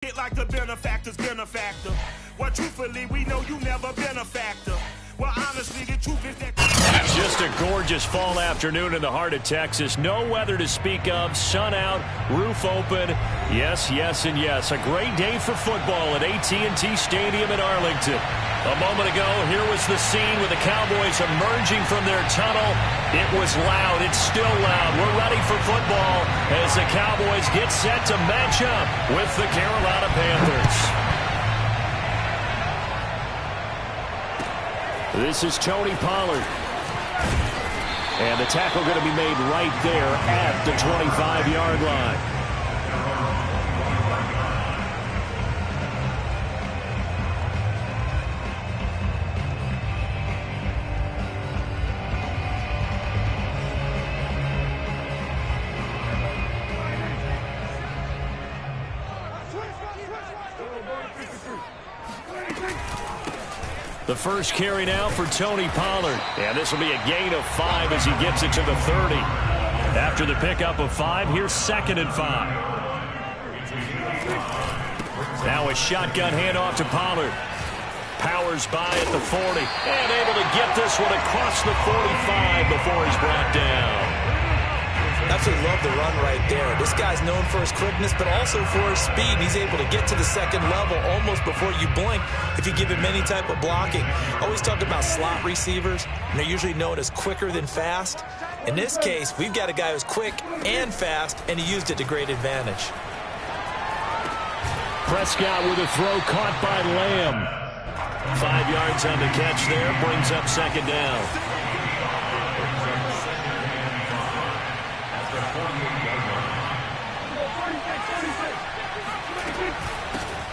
It like the benefactor's benefactor. Well, truthfully, we know you never been a factor. Well, honestly, the truth is that... Just a gorgeous fall afternoon in the heart of Texas. No weather to speak of. Sun out, roof open. Yes, yes, and yes. A great day for football at AT&T Stadium in Arlington. A moment ago, here was the scene with the Cowboys emerging from their tunnel. It was loud. It's still loud. We're ready for football as the Cowboys get set to match up with the Carolina Panthers. This is Tony Pollard. And the tackle going to be made right there at the 25-yard line. The first carry now for Tony Pollard. And this will be a gain of 5 as he gets it to the 30. After the pickup of 5, here's 2nd and 5. Now a shotgun handoff to Pollard. Powers by at the 40. And able to get this one across the 45 before he's brought down. Absolutely love the run right there. This guy's known for his quickness, but also for his speed. He's able to get to the second level almost before you blink if you give him any type of blocking. Always talk about slot receivers, and they're usually known as quicker than fast. In this case, we've got a guy who's quick and fast, and he used it to great advantage. Prescott with a throw caught by Lamb. 5 yards on the catch there, brings up 2nd down.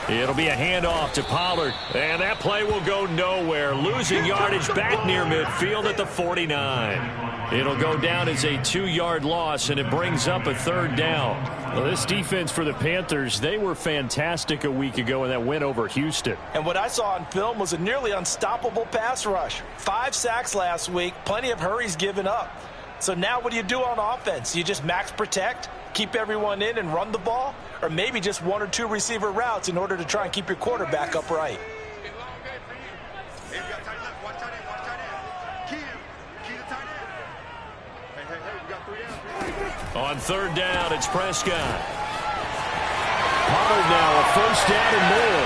It'll be a handoff to Pollard, and that play will go nowhere. Losing yardage back near midfield at the 49. It'll go down as a 2-yard loss, and it brings up a 3rd down. Well, this defense for the Panthers, they were fantastic a week ago in that win over Houston. And what I saw on film was a nearly unstoppable pass rush. 5 sacks last week, plenty of hurries given up. So now what do you do on offense? You just max protect, keep everyone in and run the ball? Or maybe just 1 or 2 receiver routes in order to try and keep your quarterback upright? On 3rd down, it's Prescott. Pollard now a 1st down and more.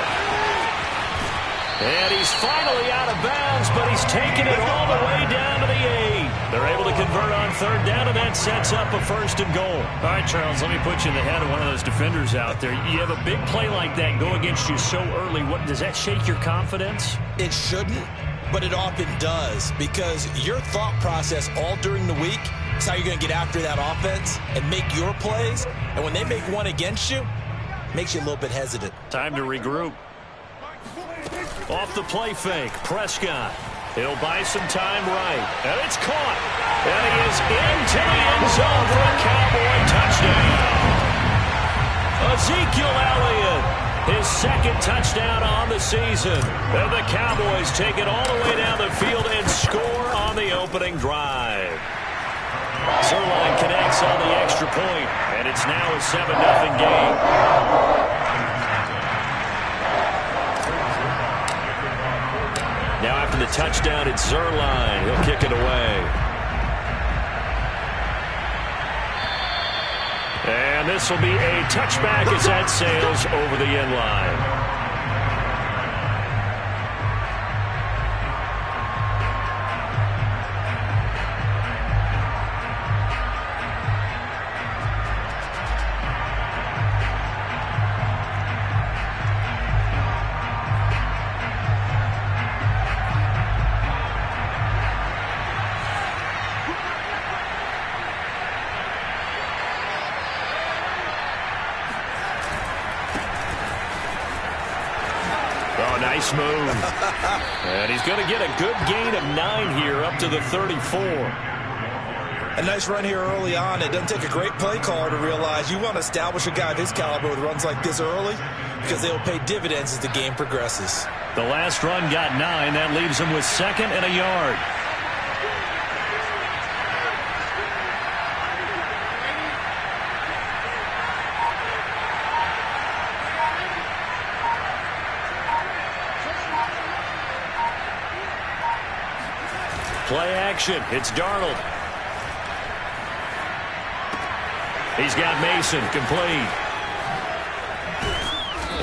And he's finally out of bounds, but he's taken it all the way down to the 8. They're able to convert on 3rd down, and that sets up a 1st and goal. All right, Charles, let me put you in the head of one of those defenders out there. You have a big play like that go against you so early. What does that shake your confidence? It shouldn't, but it often does, because your thought process all during the week is how you're going to get after that offense and make your plays. And when they make one against you, it makes you a little bit hesitant. Time to regroup. Off the play fake, Prescott. He'll buy some time right. And it's caught. And he is into the end zone for a Cowboy touchdown. Ezekiel Elliott, his 2nd touchdown on the season. And the Cowboys take it all the way down the field and score on the opening drive. Zerline connects on the extra point, and it's now a 7-0 game. Now after the touchdown, it's Zerline. He'll kick it away. And this will be a touchback as that sails over the end line. Nice move. And he's going to get a good gain of 9 here up to the 34. A nice run here early on. It doesn't take a great play caller to realize you want to establish a guy of his caliber with runs like this early because they will pay dividends as the game progresses. The last run got 9. That leaves him with 2nd and a yard. Play action. It's Darnold. He's got Mason complete.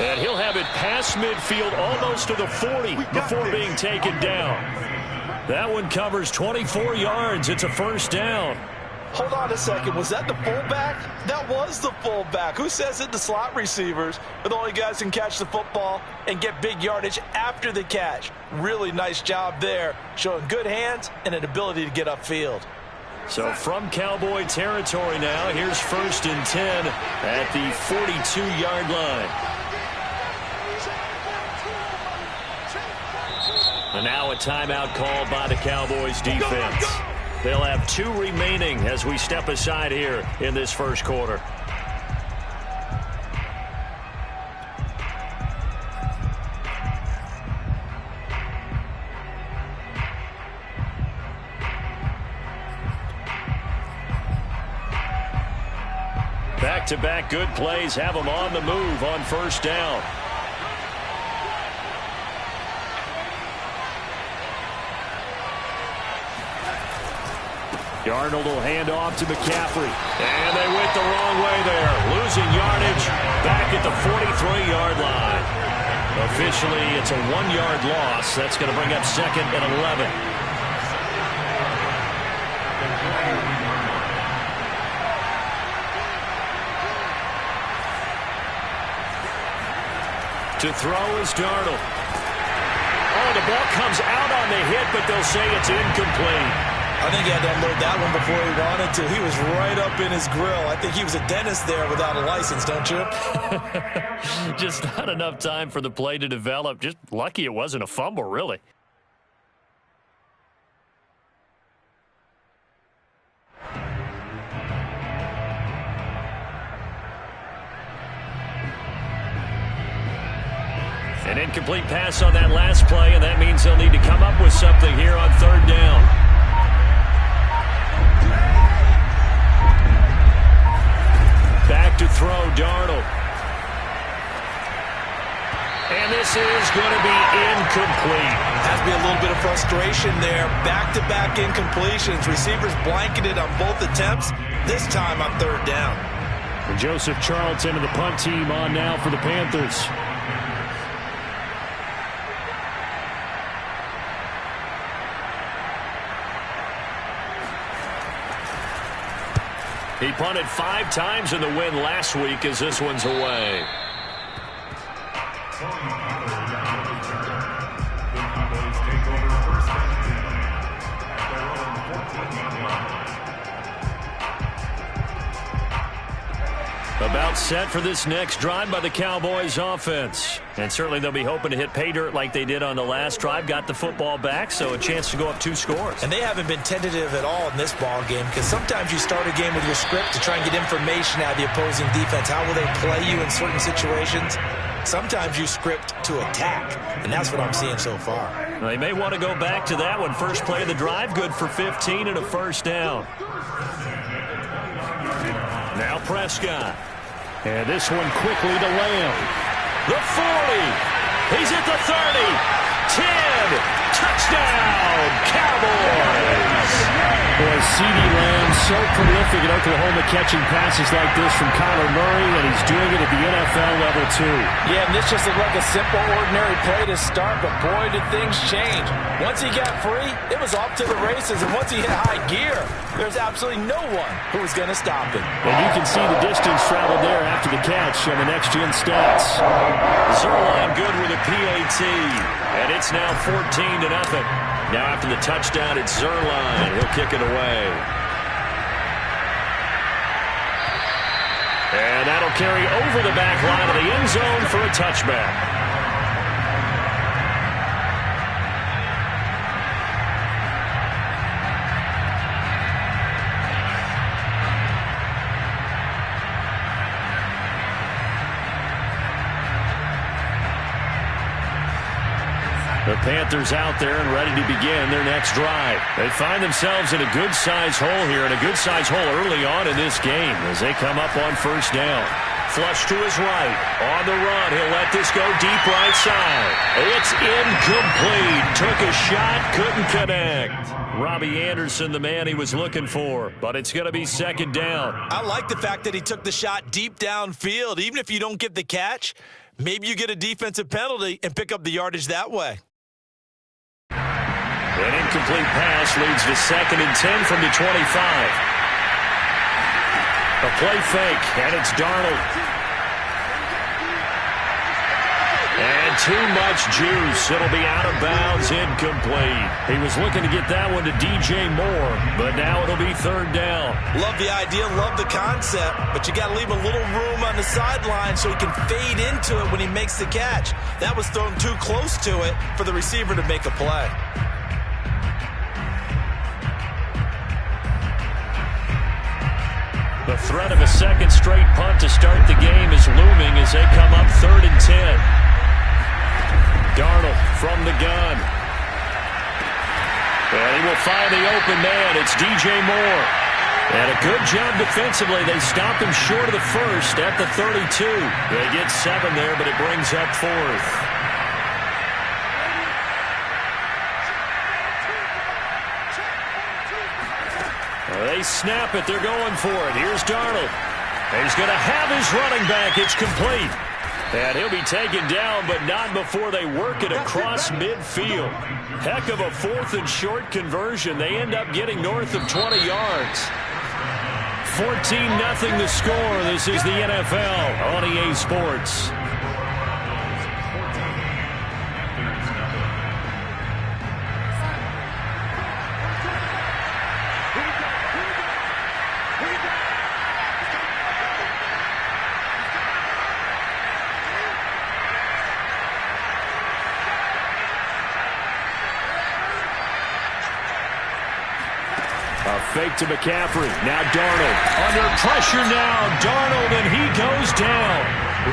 And he'll have it past midfield almost to the 40 before being taken down. That one covers 24 yards. It's a first down. Hold on a second. Was that the fullback? That was the fullback. Who says it? The slot receivers are the only guys who can catch the football and get big yardage after the catch. Really nice job there, showing good hands and an ability to get upfield. So from Cowboy territory now, here's 1st and 10 at the 42-yard line. And now a timeout called by the Cowboys defense. They'll have 2 remaining as we step aside here in this first quarter. Back-to-back good plays have them on the move on first down. Darnold will hand off to McCaffrey. And they went the wrong way there. Losing yardage back at the 43-yard line. Officially, it's a 1-yard loss. That's going to bring up 2nd and 11. To throw is Darnold. Oh, the ball comes out on the hit, but they'll say it's incomplete. I think he had to unload that one before he wanted to. He was right up in his grill. I think he was a dentist there without a license, don't you? Just not enough time for the play to develop. Just lucky it wasn't a fumble, really. An incomplete pass on that last play, and that means they'll need to come up with something here on 3rd down. Back to throw, Darnold. And this is going to be incomplete. Has to be a little bit of frustration there. Back-to-back incompletions. Receivers blanketed on both attempts. This time on 3rd down. And Joseph Charlton and the punt team on now for the Panthers. He punted 5 times in the win last week as this one's away. About set for this next drive by the Cowboys offense. And certainly they'll be hoping to hit pay dirt like they did on the last drive. Got the football back, so a chance to go up 2 scores. And they haven't been tentative at all in this ball game, because sometimes you start a game with your script to try and get information out of the opposing defense. How will they play you in certain situations? Sometimes you script to attack, and that's what I'm seeing so far. They may want to go back to that one. First play of the drive, good for 15 and a first down. Now Prescott. And this one quickly to Lamb. The 40. He's at the 30. 10. Touchdown, Cowboys. Boy, C.D. Lamb so prolific at Oklahoma catching passes like this from Kyler Murray, and he's doing it at the NFL level too. Yeah, and this just looked like a simple, ordinary play to start, but boy, did things change. Once he got free, it was off to the races, and once he hit high gear, there's absolutely no one who was going to stop him. And you can see the distance traveled there after the catch on the next-gen stats. Zerline good with a PAT, and it's now 14-0. Now after the touchdown, it's Zerline. He'll kick it away. And that'll carry over the back line of the end zone for a touchback. The Panthers out there and ready to begin their next drive. They find themselves in a good-sized hole here, and a good-sized hole early on in this game as they come up on first down. Flush to his right. On the run. He'll let this go deep right side. It's incomplete. Took a shot. Couldn't connect. Robbie Anderson, the man he was looking for. But it's going to be second down. I like the fact that he took the shot deep downfield. Even if you don't get the catch, maybe you get a defensive penalty and pick up the yardage that way. An incomplete pass leads to 2nd and 10 from the 25. A play fake, and it's Darnold. And too much juice. It'll be out of bounds, incomplete. He was looking to get that one to DJ Moore, but now it'll be 3rd down. Love the idea, love the concept, but you got to leave a little room on the sideline so he can fade into it when he makes the catch. That was thrown too close to it for the receiver to make a play. The threat of a second straight punt to start the game is looming as they come up 3rd and 10. Darnold from the gun. And he will find the open man. It's DJ Moore. And a good job defensively. They stop him short of the first at the 32. They get 7 there, but it brings up 4th. They snap it. They're going for it. Here's Darnold. He's going to have his running back. It's complete. And he'll be taken down, but not before they work it across midfield. Heck of a 4th and short conversion. They end up getting north of 20 yards. 14-0 the score. This is the NFL on EA Sports. Fake to McCaffrey. Now Darnold. Under pressure now. Darnold, and he goes down.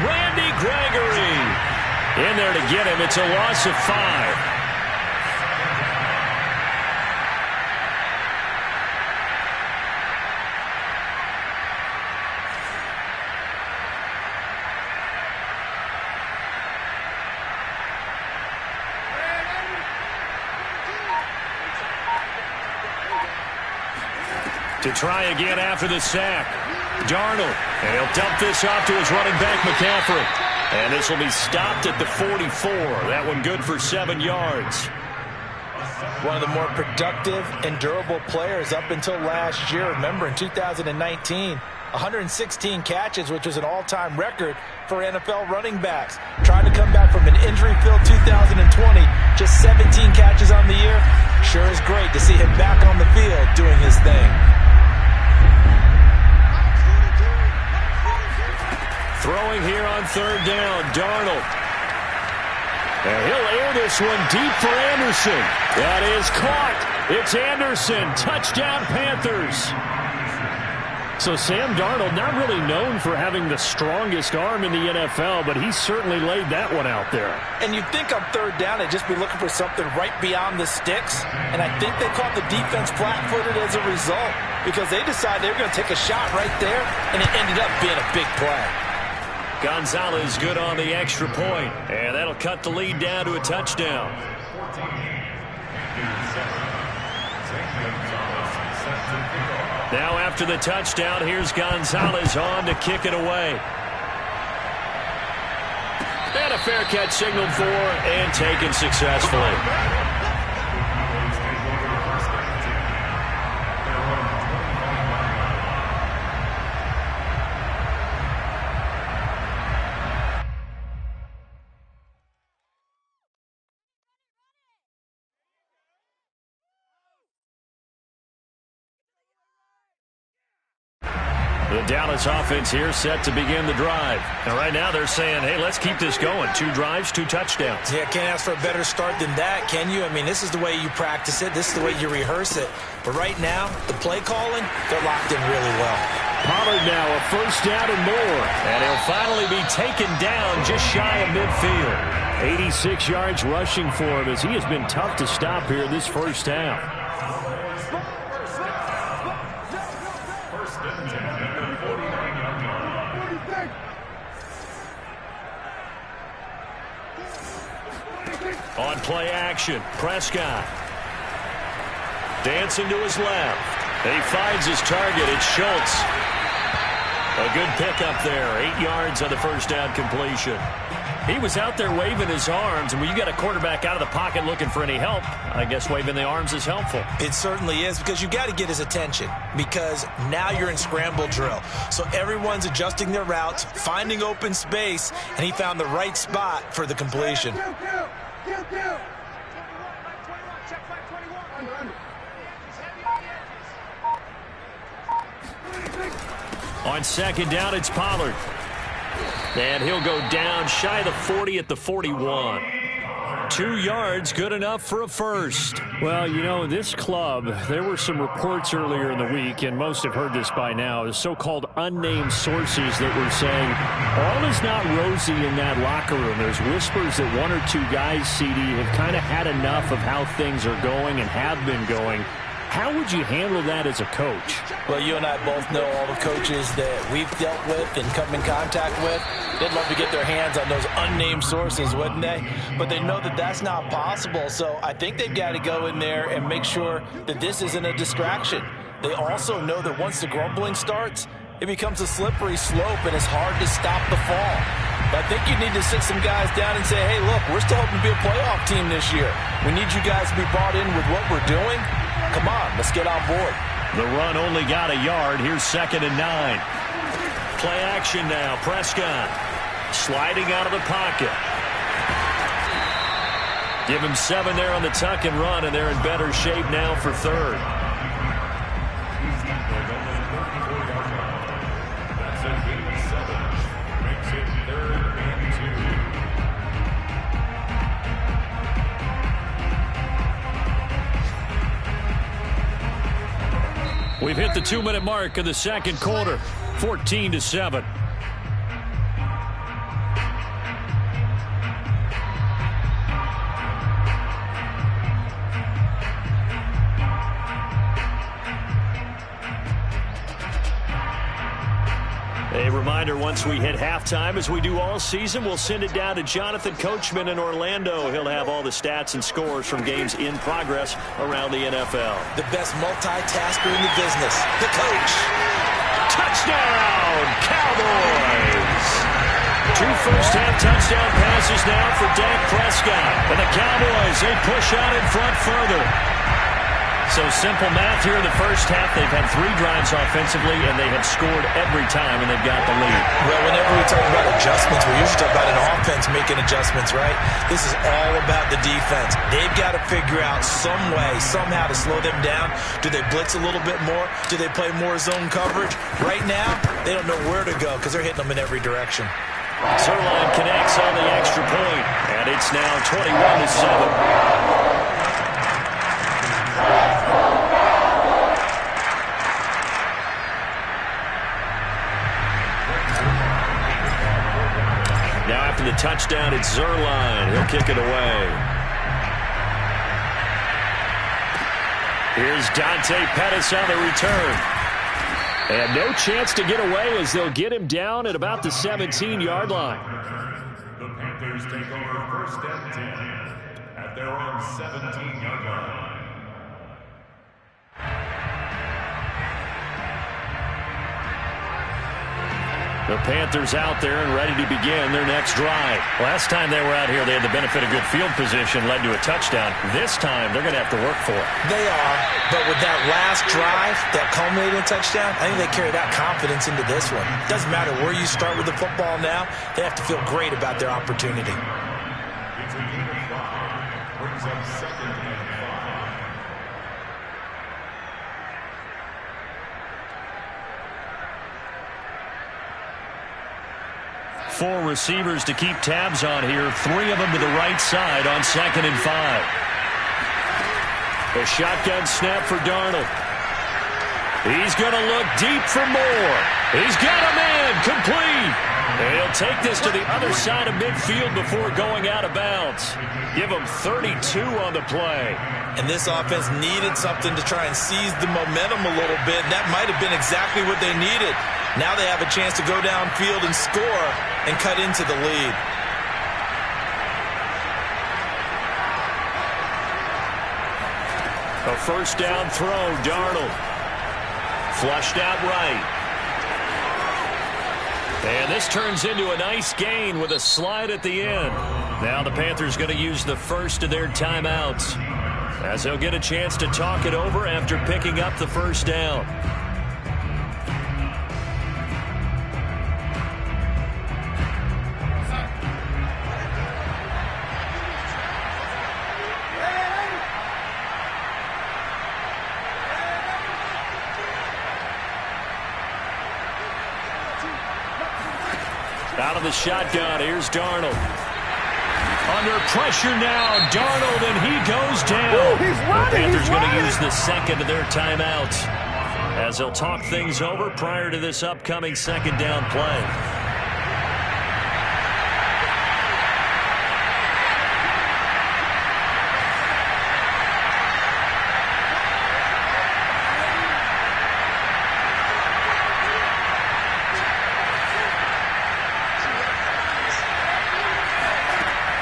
Randy Gregory in there to get him. It's a loss of 5. To try again after the sack. Darnold. And he'll dump this off to his running back, McCaffrey. And this will be stopped at the 44. That one good for 7 yards. One of the more productive and durable players up until last year. Remember, in 2019, 116 catches, which was an all-time record for NFL running backs. Trying to come back from an injury-filled 2020, just 17 catches on the year. Sure is great to see him back on the field doing his thing. Throwing here on 3rd down, Darnold. And he'll air this one deep for Anderson. That is caught. It's Anderson. Touchdown, Panthers. So Sam Darnold, not really known for having the strongest arm in the NFL, but he certainly laid that one out there. And you'd think on 3rd down they'd just be looking for something right beyond the sticks. And I think they caught the defense flat-footed as a result because they decided they were going to take a shot right there, and it ended up being a big play. Gonzalez good on the extra point, and that'll cut the lead down to a touchdown. Now after the touchdown, here's Gonzalez on to kick it away. And a fair catch signaled for and taken successfully. The Dallas offense here set to begin the drive. And right now they're saying, hey, let's keep this going. 2 drives, 2 touchdowns. Yeah, can't ask for a better start than that, can you? I mean, this is the way you practice it. This is the way you rehearse it. But right now, the play calling, they're locked in really well. Pollard now a 1st down and more. And he'll finally be taken down just shy of midfield. 86 yards rushing for him as he has been tough to stop here this first half. On play action, Prescott. Dancing to his left. He finds his target. It's Schultz. A good pickup there. 8 yards on the first down completion. He was out there waving his arms, and when you got a quarterback out of the pocket looking for any help, I guess waving the arms is helpful. It certainly is, because you got to get his attention, because now you're in scramble drill. So everyone's adjusting their routes, finding open space, and he found the right spot for the completion. On second down, it's Pollard. And he'll go down shy of the 40 at the 41. 2 yards, good enough for a first. Well, you know, this club, there were some reports earlier in the week, and most have heard this by now, the so-called unnamed sources that were saying all is not rosy in that locker room. There's whispers that 1 or 2 guys, CD, have kind of had enough of how things are going and have been going. How would you handle that as a coach? Well, you and I both know all the coaches that we've dealt with and come in contact with. They'd love to get their hands on those unnamed sources, wouldn't they? But they know that that's not possible. So I think they've got to go in there and make sure that this isn't a distraction. They also know that once the grumbling starts, it becomes a slippery slope and it's hard to stop the fall. But I think you need to sit some guys down and say, hey, look, we're still hoping to be a playoff team this year. We need you guys to be brought in with what we're doing. Come on, let's get on board. The run only got a yard. Here's 2nd and 9. Play action now. Prescott sliding out of the pocket. Give him 7 there on the tuck and run, and they're in better shape now for 3rd. We've hit the 2-minute mark of the second quarter, 14-7. A reminder, once we hit halftime, as we do all season, we'll send it down to Jonathan Coachman in Orlando. He'll have all the stats and scores from games in progress around the NFL. The best multitasker in the business, the coach. Touchdown, Cowboys! 2 first-half touchdown passes now for Dak Prescott. And the Cowboys, they push out in front further. So simple math here in the first half. They've had 3 drives offensively, and they have scored every time, and they've got the lead. Well, whenever we talk about adjustments, we usually talk about an offense making adjustments, right? This is all about the defense. They've got to figure out some way, somehow to slow them down. Do they blitz a little bit more? Do they play more zone coverage? Right now, they don't know where to go because they're hitting them in every direction. Zerline connects on the extra point, and it's now 21-7. Now after the touchdown, it's Zerline. He'll kick it away. Here's Dante Pettis on the return. And no chance to get away as they'll get him down at about the 17-yard line. The Panthers take over 1st and 10 at their own 17-yard line. The Panthers out there and ready to begin their next drive. Last time they were out here, they had the benefit of good field position, led to a touchdown. This time, they're going to have to work for it. They are, but with that last drive, that culminating touchdown, I think they carry that confidence into this one. Doesn't matter where you start with the football now, they have to feel great about their opportunity. It's a gain of 5. Brings up 2nd and 5. 4 receivers to keep tabs on here. 3 of them to the right side on 2nd and 5. A shotgun snap for Darnold. He's going to look deep for more. He's got a man complete. And he'll take this to the other side of midfield before going out of bounds. Give him 32 on the play. And this offense needed something to try and seize the momentum a little bit. And that might have been exactly what they needed. Now they have a chance to go downfield and score and cut into the lead. A first down throw, Darnold. Flushed out right. And this turns into a nice gain with a slide at the end. Now the Panthers going to use the first of their timeouts, as they'll get a chance to talk it over after picking up the first down. Out of the shotgun, here's Darnold. Under pressure now, Darnold, and he goes down. Ooh, he's running, the Panthers going to use the second of their timeouts, as they'll talk things over prior to this upcoming second down play.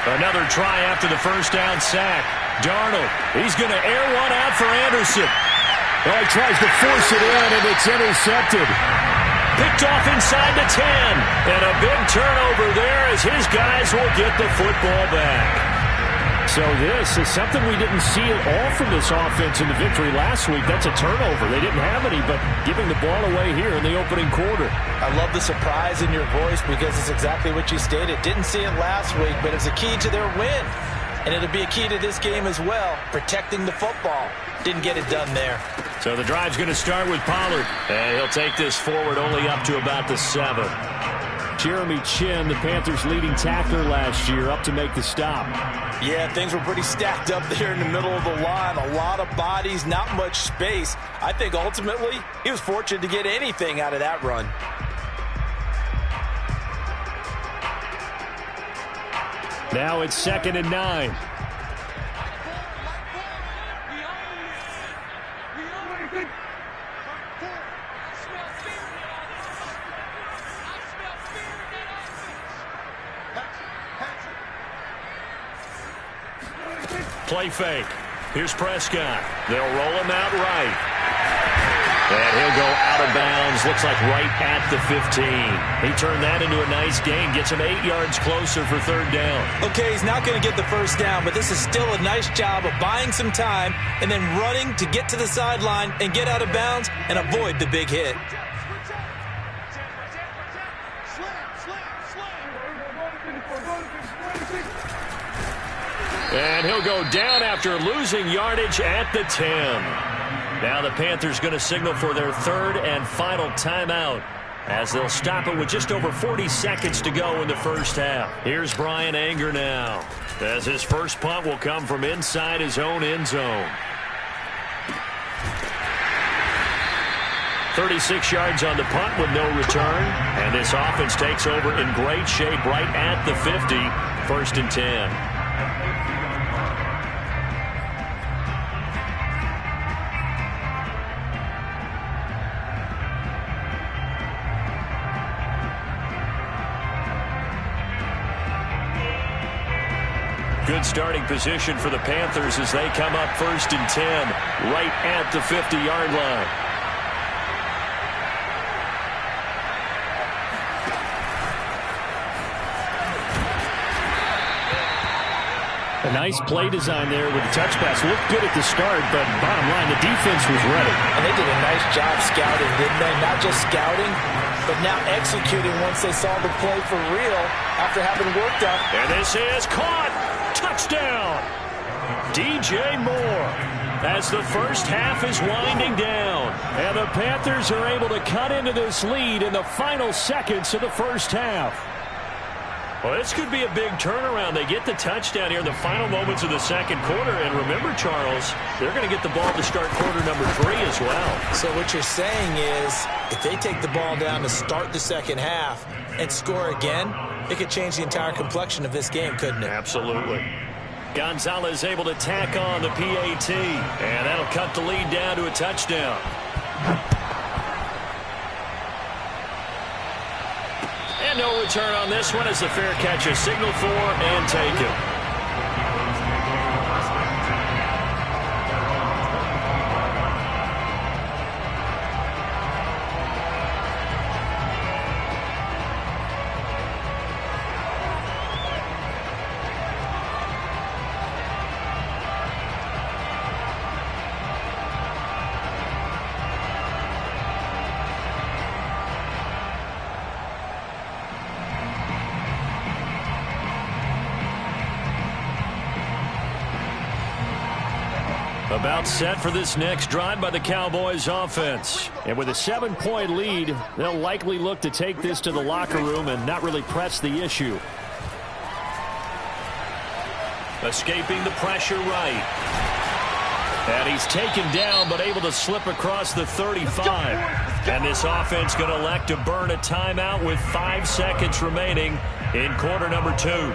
Another try after the first down sack. Darnold, he's going to air one out for Anderson. Well, he tries to force it in, and it's intercepted. Picked off inside the 10. And a big turnover there as his guys will get the football back. So this is something we didn't see at all from this offense in the victory last week. That's a turnover. They didn't have any, but giving the ball away here in the opening quarter. I love the surprise in your voice because it's exactly what you stated. Didn't see it last week, but it's a key to their win. And it'll be a key to this game as well, protecting the football. Didn't get it done there. So the drive's going to start with Pollard. And he'll take this forward only up to about the 7. Jeremy Chin, the Panthers' leading tackler last year, up to make the stop. Yeah, things were pretty stacked up there in the middle of the line. A lot of bodies, not much space. I think ultimately he was fortunate to get anything out of that run. Now it's 2nd and 9. Play fake. Here's Prescott. They'll roll him out right. And he'll go out of bounds. Looks like right at the 15. He turned that into a nice gain. Gets him 8 yards closer for third down. Okay, he's not going to get the first down, but this is still a nice job of buying some time and then running to get to the sideline and get out of bounds and avoid the big hit. And he'll go down after losing yardage at the 10. Now the Panthers going to signal for their third and final timeout, as they'll stop it with just over 40 seconds to go in the first half. Here's Brian Anger now, as his first punt will come from inside his own end zone. 36 yards on the punt with no return. And this offense takes over in great shape right at the 50. 1st and 10. Good starting position for the Panthers as they come up 1st and 10 right at the 50-yard line. A nice play design there with the touch pass. Looked good at the start, but bottom line, the defense was ready. And they did a nice job scouting, didn't they? Not just scouting, but now executing once they saw the play for real after having worked on. And this is caught. Touchdown. DJ Moore, as the first half is winding down. And the Panthers are able to cut into this lead in the final seconds of the first half. Well, this could be a big turnaround. They get the touchdown here in the final moments of the second quarter. And remember, Charles, they're going to get the ball to start quarter number 3 as well. So what you're saying is if they take the ball down to start the second half and score again, it could change the entire complexion of this game, couldn't it? Absolutely. Gonzalez able to tack on the PAT. And that'll cut the lead down to a touchdown. And no return on this one as the fair catch is signaled for and taken. About set for this next drive by the Cowboys offense. And with a 7-point lead, they'll likely look to take this to the locker room and not really press the issue. Escaping the pressure right. And he's taken down but able to slip across the 35. And this offense going to elect to burn a timeout with 5 seconds remaining in quarter number 2.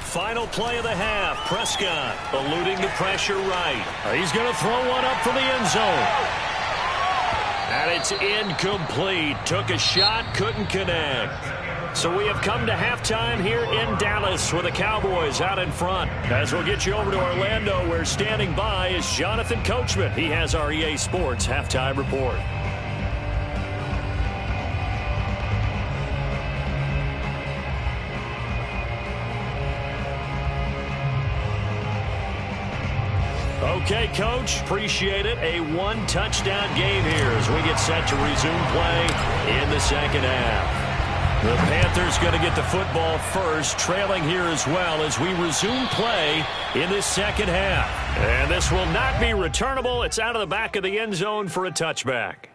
Final play of the half. Prescott eluding the pressure right. He's going to throw one up for the end zone. And it's incomplete. Took a shot, couldn't connect. So we have come to halftime here in Dallas with the Cowboys out in front. As we'll get you over to Orlando, where standing by is Jonathan Coachman. He has our EA Sports halftime report. Okay, Coach, appreciate it. A 1-touchdown game here as we get set to resume play in the second half. The Panthers going to get the football first, trailing here as well as we resume play in this second half. And this will not be returnable. It's out of the back of the end zone for a touchback.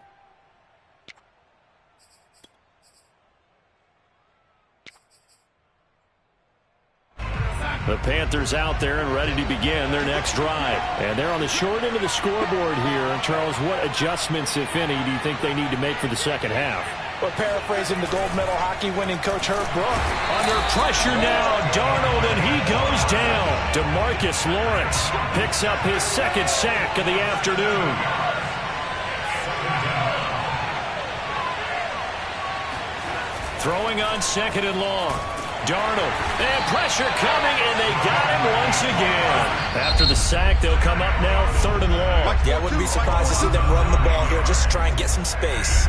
The Panthers out there and ready to begin their next drive. And they're on the short end of the scoreboard here. And, Charles, what adjustments, if any, do you think they need to make for the second half? Well, paraphrasing the gold medal hockey winning coach Herb Brook. Under pressure now, Darnold, and he goes down. DeMarcus Lawrence picks up his second sack of the afternoon. Throwing on second and long. Darnold, and pressure coming, and they got him once again. After the sack, they'll come up now third and long. Yeah, I wouldn't be surprised to see them run the ball here just to try and get some space.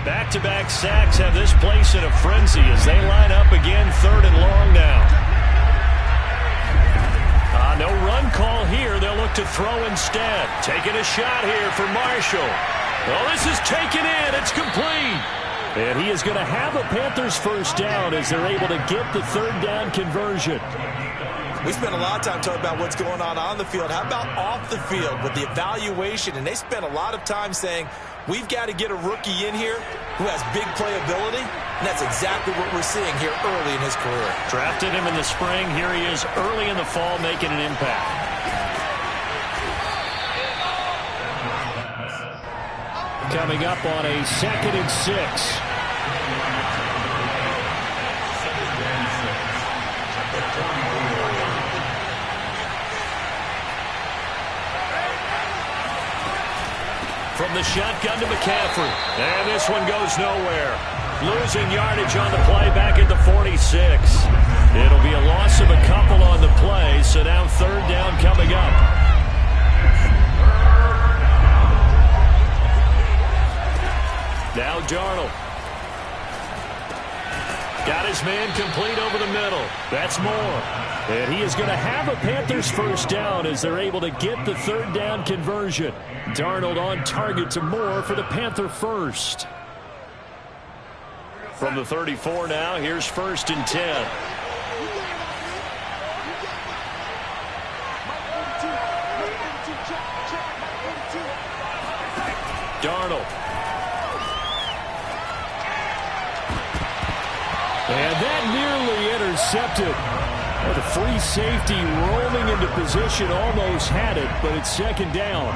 Back-to-back sacks have this place in a frenzy as they line up again third and long now. No run call here. They'll look to throw instead. Taking a shot here for Marshall. Oh, this is taken in. It's complete. And he is going to have a Panthers first down as they're able to get the third down conversion. We spent a lot of time talking about what's going on the field. How about off the field with the evaluation? And they spent a lot of time saying, we've got to get a rookie in here who has big playability, and that's exactly what we're seeing here early in his career. Drafted him in the spring. Here he is early in the fall making an impact. Coming up on a 2nd and 6. From the shotgun to McCaffrey. And this one goes nowhere. Losing yardage on the play back at the 46. It'll be a loss of a couple on the play, so now third down coming up. Now Darnold. Got his man complete over the middle. That's Moore. And he is going to have a Panthers first down as they're able to get the third down conversion. Darnold on target to Moore for the Panther first. From the 34 now, here's 1st and 10. Darnold. And that nearly intercepted. Well, the free safety rolling into position almost had it, but it's second down.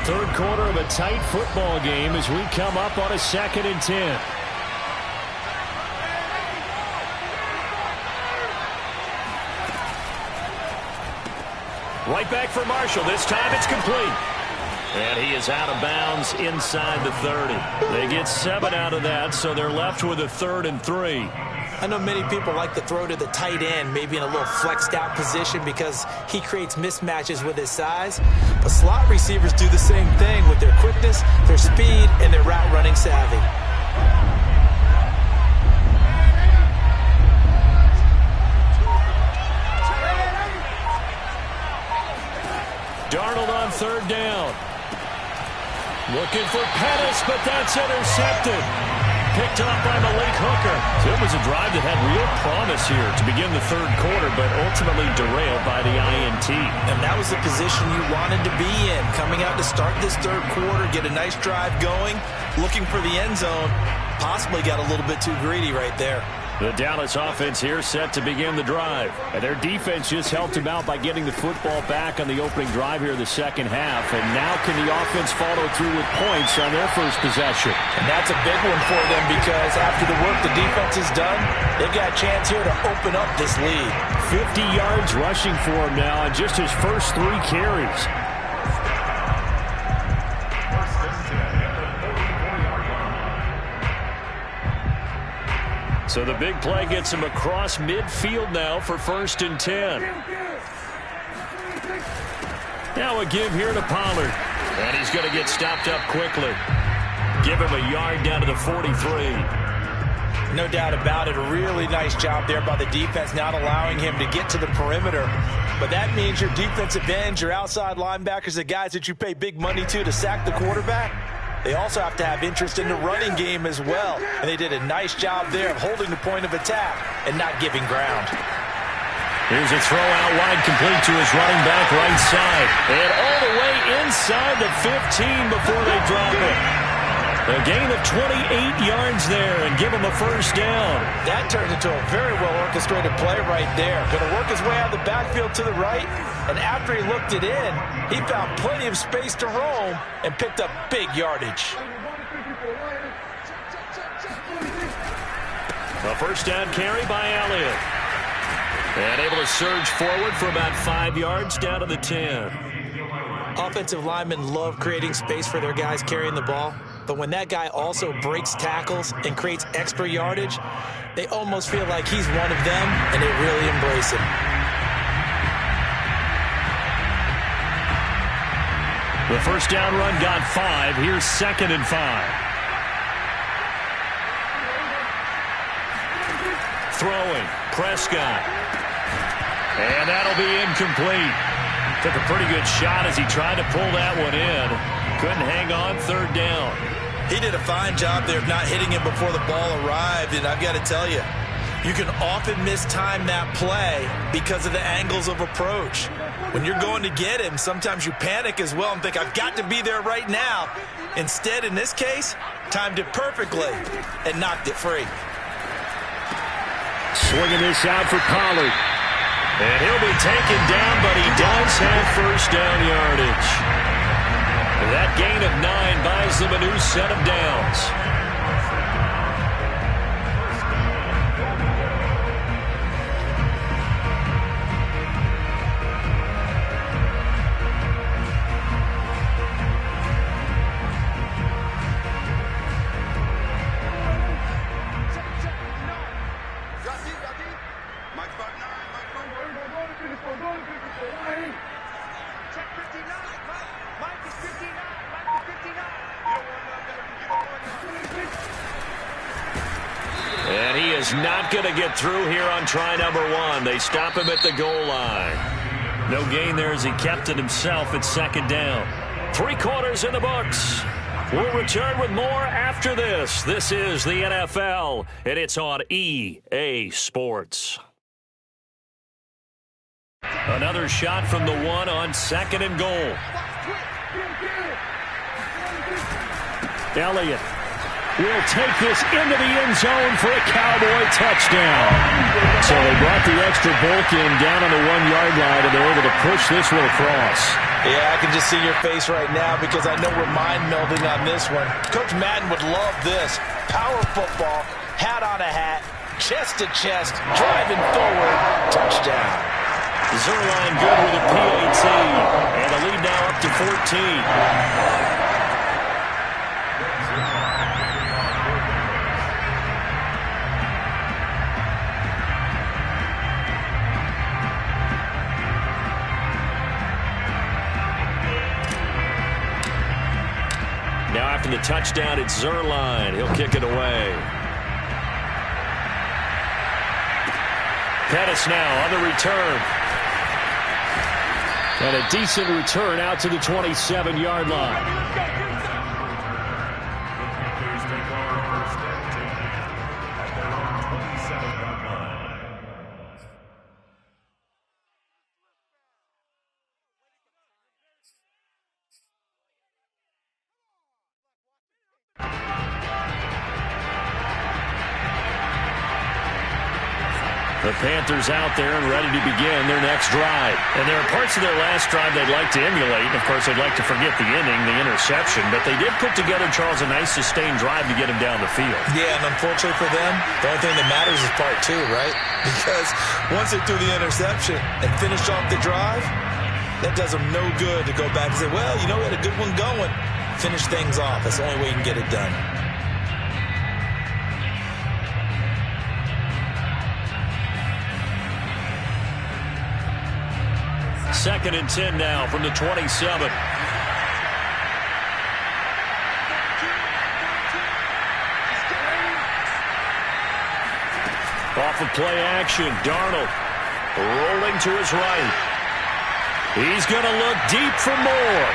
Third quarter of a tight football game as we come up on a 2nd and 10. Right back for Marshall. This time it's complete. And he is out of bounds inside the 30. They get 7 out of that, so they're left with a 3rd and 3. I know many people like to throw to the tight end, maybe in a little flexed out position because he creates mismatches with his size. But slot receivers do the same thing with their quickness, their speed, and their route running savvy. Darnold on third down. Looking for Pettis, but that's intercepted. Picked off by Malik Hooker. So it was a drive that had real promise here to begin the third quarter, but ultimately derailed by the INT. And that was the position you wanted to be in. Coming out to start this third quarter, get a nice drive going, looking for the end zone. Possibly got a little bit too greedy right there. The Dallas offense here set to begin the drive. And their defense just helped them out by getting the football back on the opening drive here in the second half. And now can the offense follow through with points on their first possession? And that's a big one for them because after the work the defense has done, they've got a chance here to open up this lead. 50 yards rushing for him now on just his first 3 carries. So the big play gets him across midfield now for 1st and 10. Now a give here to Pollard. And he's going to get stopped up quickly. Give him a yard down to the 43. No doubt about it. A really nice job there by the defense, not allowing him to get to the perimeter. But that means your defensive ends, your outside linebackers, the guys that you pay big money to sack the quarterback, they also have to have interest in the running game as well. And they did a nice job there of holding the point of attack and not giving ground. Here's a throw out wide, complete to his running back right side. And all the way inside the 15 before they drop it. A gain of 28 yards there and give him a first down. That turned into a very well-orchestrated play right there. Going to work his way out of the backfield to the right, and after he looked it in, he found plenty of space to roam and picked up big yardage. A first down carry by Elliott. And able to surge forward for about 5 yards down to the 10. Offensive linemen love creating space for their guys carrying the ball. But when that guy also breaks tackles and creates extra yardage, they almost feel like he's one of them, and they really embrace him. The first down run got 5. Here's 2nd and 5. Throwing. Prescott. And that'll be incomplete. Took a pretty good shot as he tried to pull that one in. Couldn't hang on, 3rd down. He did a fine job there of not hitting him before the ball arrived, and I've got to tell you, you can often mistime that play because of the angles of approach. When you're going to get him, sometimes you panic as well and think, I've got to be there right now. Instead, in this case, timed it perfectly and knocked it free. Swinging this out for Pollard. And he'll be taken down, but he does have first down yardage. That gain of 9 buys them a new set of downs. And he is not going to get through here on try number 1. They stop him at the goal line. No gain there as he kept it himself at 2nd down. 3 quarters in the books. We'll return with more after this. This is the NFL, and it's on EA Sports. Another shot from the 1 on 2nd and goal. Elliott will take this into the end zone for a Cowboy touchdown. So they brought the extra bulk in down on the 1-yard line, and they're able to push this one across. Yeah, I can just see your face right now because I know we're mind-melding on this one. Coach Madden would love this. Power football, hat on a hat, chest to chest, driving forward, touchdown. Zerline good with a PAT, and the lead now up to 14. the touchdown. It's Zerline. He'll kick it away. Pettis now on the return. And a decent return out to the 27-yard line. The Panthers out there and ready to begin their next drive. And there are parts of their last drive they'd like to emulate. And, of course, they'd like to forget the inning, the interception. But they did put together, Charles, a nice sustained drive to get him down the field. Yeah, and unfortunately for them, the only thing that matters is part two, right? Because once they threw the interception and finished off the drive, that does them no good to go back and say, well, you know, we had a good one going. Finish things off. That's the only way you can get it done. Second and 10 now from the 27. Off of play action, Darnold rolling to his right. He's going to look deep for more.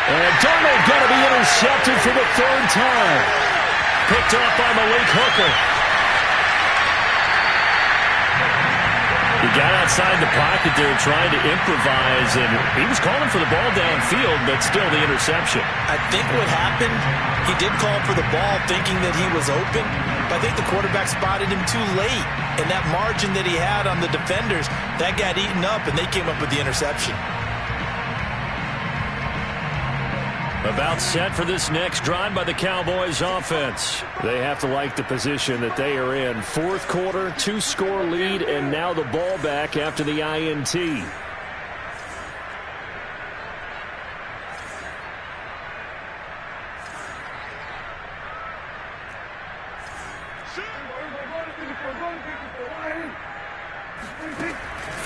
And Darnold going to be intercepted for the third time. Picked up by Malik Hooker. He got outside the pocket there trying to improvise, and he was calling for the ball downfield, but still the interception. I think what happened, he did call for the ball thinking that he was open, but I think the quarterback spotted him too late, and that margin that he had on the defenders, that got eaten up, and they came up with the interception. About set for this next drive by the Cowboys offense. They have to like the position that they are in. Fourth quarter, 2-score lead, and now the ball back after the INT.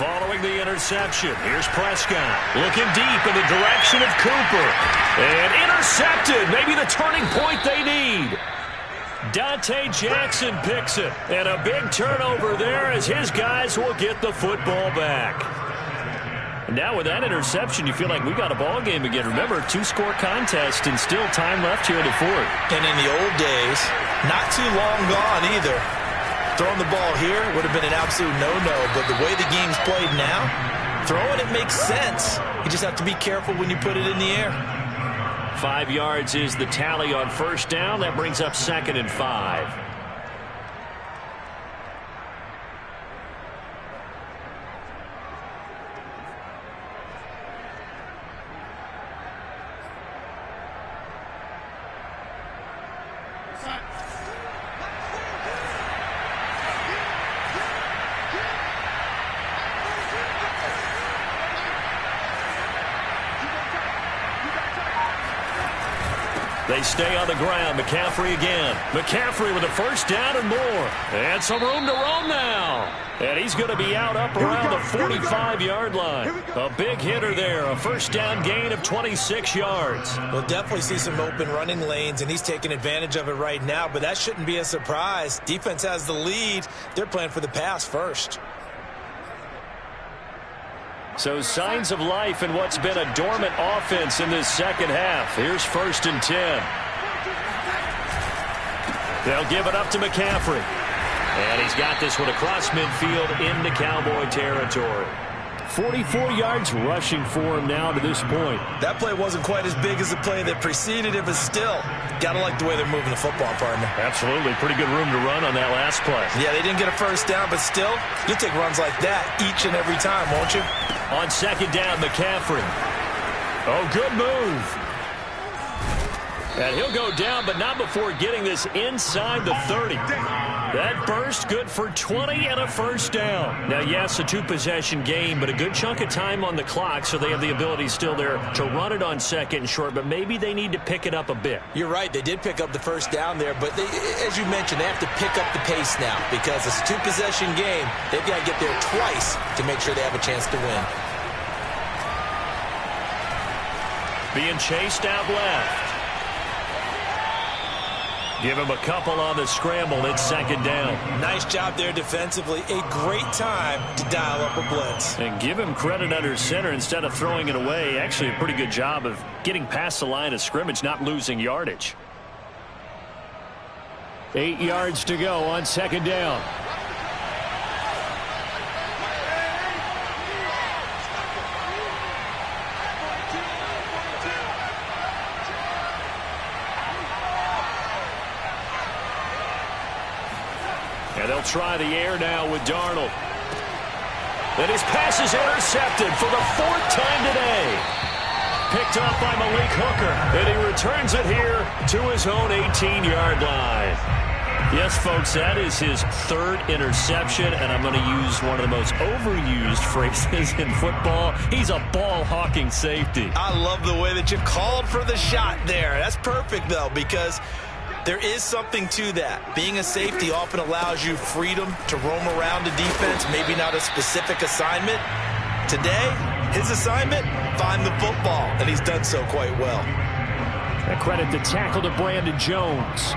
Following the interception, here's Prescott looking deep in the direction of Cooper. And intercepted, maybe the turning point they need. Dante Jackson picks it. And a big turnover there as his guys will get the football back. And now with that interception, you feel like we got a ball game again. Remember, 2-score contest and still time left here in the fourth. And in the old days, not too long gone either. Throwing the ball here would have been an absolute no-no, but the way the game's played now, throwing it makes sense. You just have to be careful when you put it in the air. 5 yards is the tally on first down. That brings up 2nd and 5. They stay on the ground. McCaffrey again. McCaffrey with a first down and more. And some room to roam now. And he's going to be out up around the 45-yard line. A big hitter there. A first down gain of 26 yards. We'll definitely see some open running lanes, and he's taking advantage of it right now. But that shouldn't be a surprise. Defense has the lead. They're playing for the pass first. So signs of life in what's been a dormant offense in this second half. Here's 1st and 10. They'll give it up to McCaffrey. And he's got this one across midfield into Cowboy territory. 44 yards rushing for him now to this point. That play wasn't quite as big as the play that preceded it, but still, got to like the way they're moving the football, partner. Absolutely. Pretty good room to run on that last play. Yeah, they didn't get a first down, but still, you'll take runs like that each and every time, won't you? On second down, McCaffrey. Oh, good move. And he'll go down, but not before getting this inside the 30. That burst good for 20 and a first down. Now, yes, a 2-possession game, but a good chunk of time on the clock, so they have the ability still there to run it on second and short, but maybe they need to pick it up a bit. You're right. They did pick up the first down there, but they, as you mentioned, they have to pick up the pace now because it's a 2-possession game. They've got to get there twice to make sure they have a chance to win. Being chased out left. Give him a couple on the scramble. It's second down. Nice job there defensively. A great time to dial up a blitz. And give him credit under center instead of throwing it away. Actually, a pretty good job of getting past the line of scrimmage, not losing yardage. 8 yards to go on second down. And they'll try the air now with Darnold. And his pass is intercepted for the 4th time today. Picked up by Malik Hooker. And he returns it here to his own 18-yard line. Yes, folks, that is his 3rd interception. And I'm going to use one of the most overused phrases in football. He's a ball-hawking safety. I love the way that you called for the shot there. That's perfect, though, because there is something to that. Being a safety often allows you freedom to roam around the defense, maybe not a specific assignment. Today, his assignment, find the football, and he's done so quite well. A credit the tackle to Brandon Jones.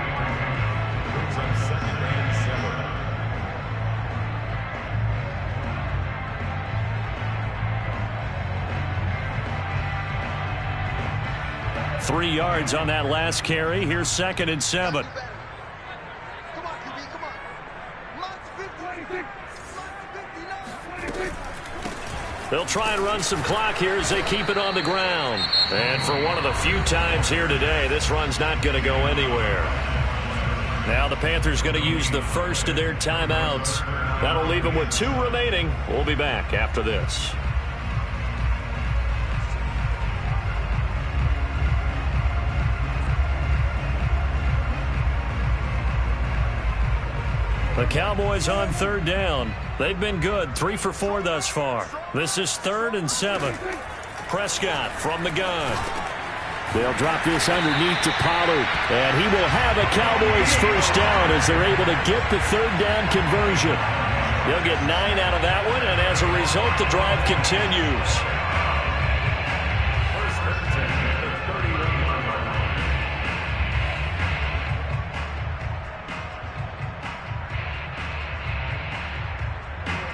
Three yards on that last carry. Here's 2nd and 7. They'll try and run some clock here as they keep it on the ground. And for one of the few times here today, this run's not going to go anywhere. Now the Panthers going to use the first of their timeouts. That'll leave them with 2 remaining. We'll be back after this. The Cowboys on 3rd down. They've been good, 3 for 4 thus far. This is 3rd and 7. Prescott from the gun. They'll drop this underneath to Pollard, and he will have a Cowboys first down as they're able to get the 3rd down conversion. They'll get 9 out of that one, and as a result, the drive continues.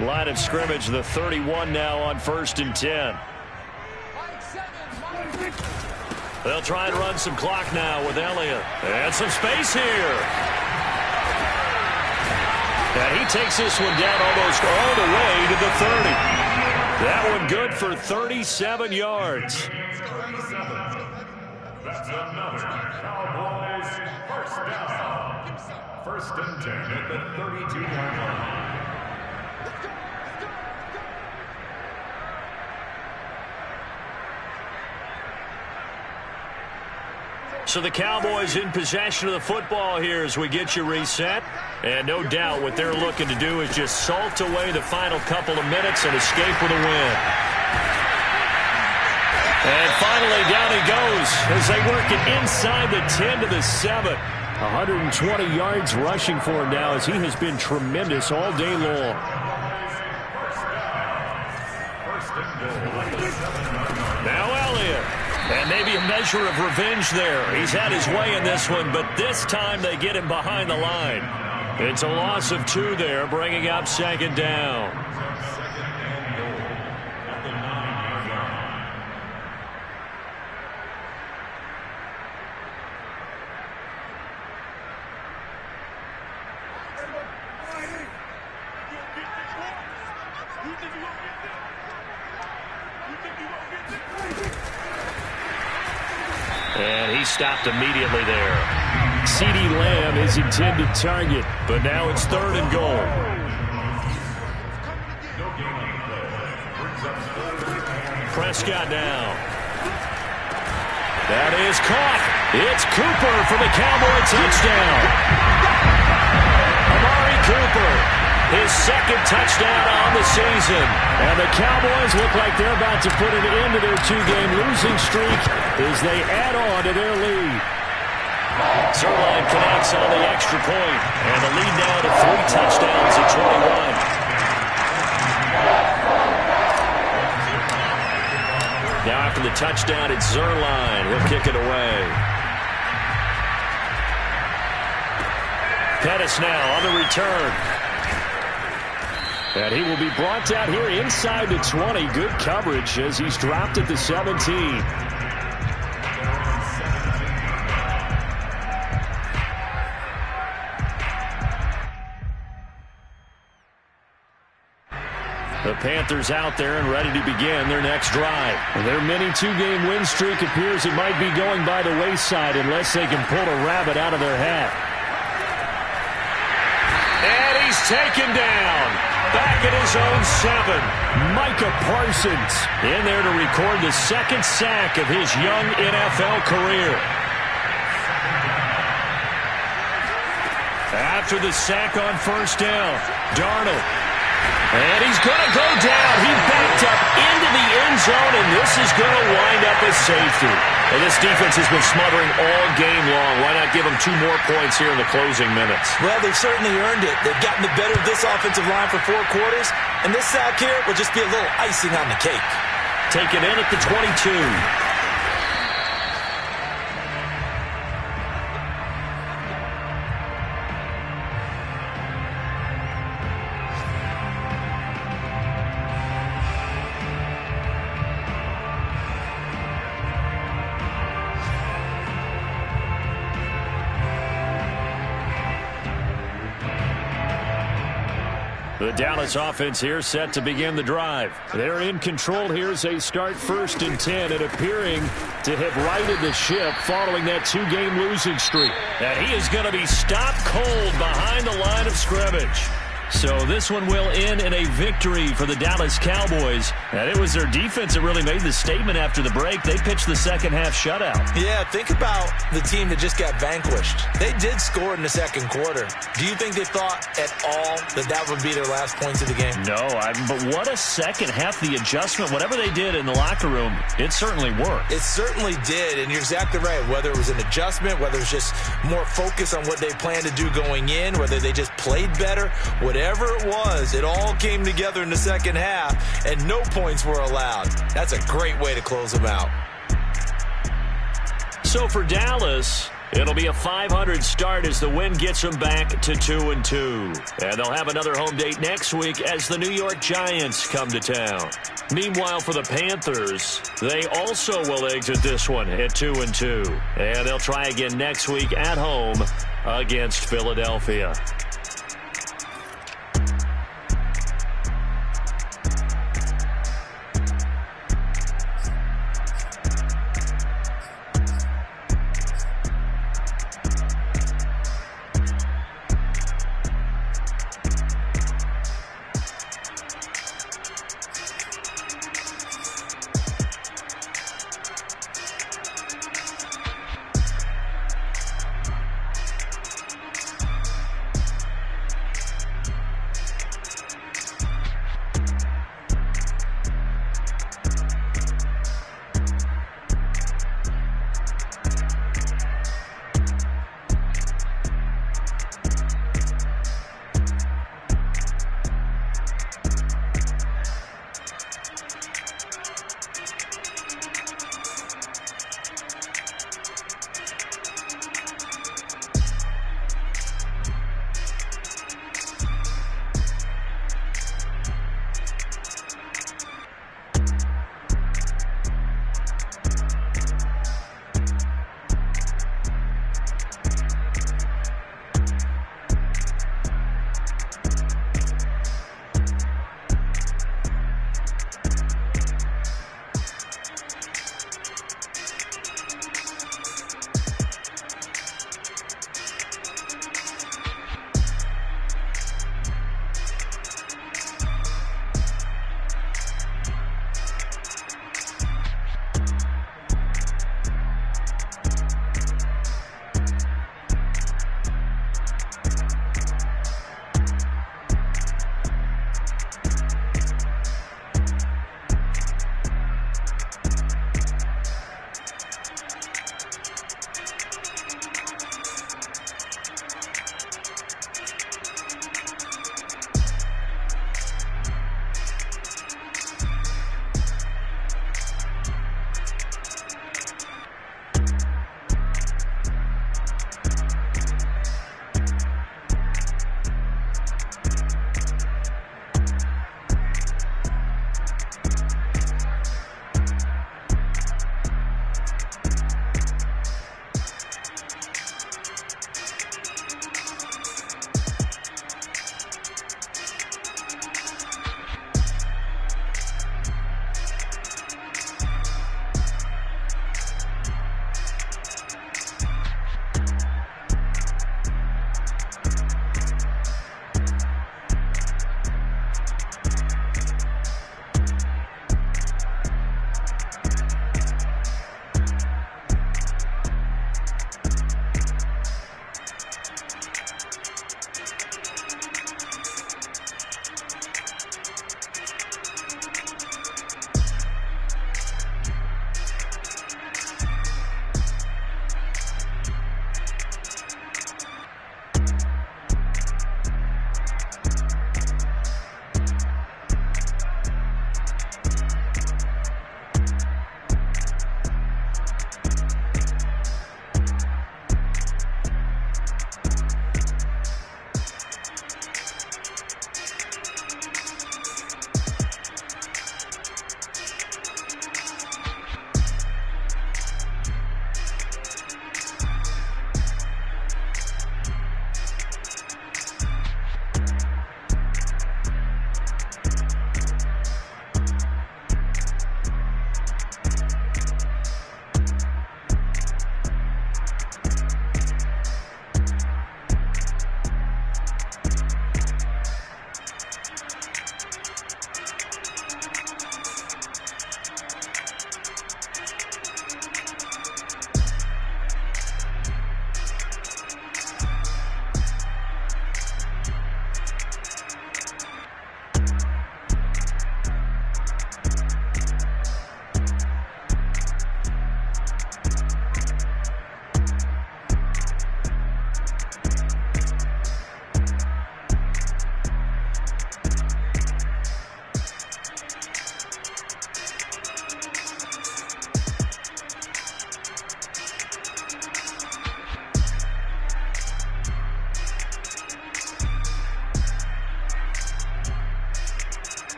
Line of scrimmage, the 31 now on 1st and 10. They'll try and run some clock now with Elliott. And some space here. And he takes this one down almost all the way to the 30. That one good for 37 yards. That's another Cowboys first down. 1st and 10 at the 32-yard line. So the Cowboys in possession of the football here as we get you reset. And no doubt what they're looking to do is just salt away the final couple of minutes and escape with a win. And finally down he goes as they work it inside the 10 to the 7. 120 yards rushing for him now as he has been tremendous all day long. Now Elliott. And maybe a measure of revenge there. He's had his way in this one, but this time they get him behind the line. It's a loss of 2 there, bringing up 2nd down. And he stopped immediately there. CeeDee Lamb is intended target, but now it's 3rd and goal. Prescott now. That is caught. It's Cooper for the Cowboy touchdown. Amari Cooper, his 2nd touchdown on the season. And the Cowboys look like they're about to put an end to their 2-game losing streak as they add on to their lead. Zerline connects on the extra point, and the lead now to 3 touchdowns at 21. Now after the touchdown, it's Zerline. He'll kick it away. Pettis now on the return. And he will be brought down here inside the 20. Good coverage as he's dropped at the 17. The Panthers out there and ready to begin their next drive. Their mini two-game win streak appears it might be going by the wayside unless they can pull a rabbit out of their hat. And he's taken down. Back at his own 7. Micah Parsons in there to record the second sack of his young NFL career. After the sack on first down, Darnold. And he's going to go down. He backed up into the end zone, and this is going to wind up as safety. And this defense has been smothering all game long. Why not give them 2 more points here in the closing minutes? Well, they've certainly earned it. They've gotten the better of this offensive line for 4 quarters, and this sack here will just be a little icing on the cake. Taken in at the 22. The Dallas offense here set to begin the drive. They're in control here as they start 1st and 10 and appearing to have righted the ship following that 2-game losing streak. And he is going to be stopped cold behind the line of scrimmage. So this one will end in a victory for the Dallas Cowboys. And it was their defense that really made the statement after the break. They pitched the second-half shutout. Yeah, think about the team that just got vanquished. They did score in the second quarter. Do you think they thought at all that that would be their last points of the game? No, but what a second half. The adjustment, whatever they did in the locker room, it certainly worked. It certainly did, and you're exactly right. Whether it was an adjustment, whether it was just more focus on what they planned to do going in, whether they just played better, whatever it was, it all came together in the second half, and no points were allowed. That's a great way to close them out. So for Dallas, it'll be a 500 start as the win gets them back to 2-2. And they'll have another home date next week as the New York Giants come to town. Meanwhile, for the Panthers, they also will exit this one at 2-2. And they'll try again next week at home against Philadelphia.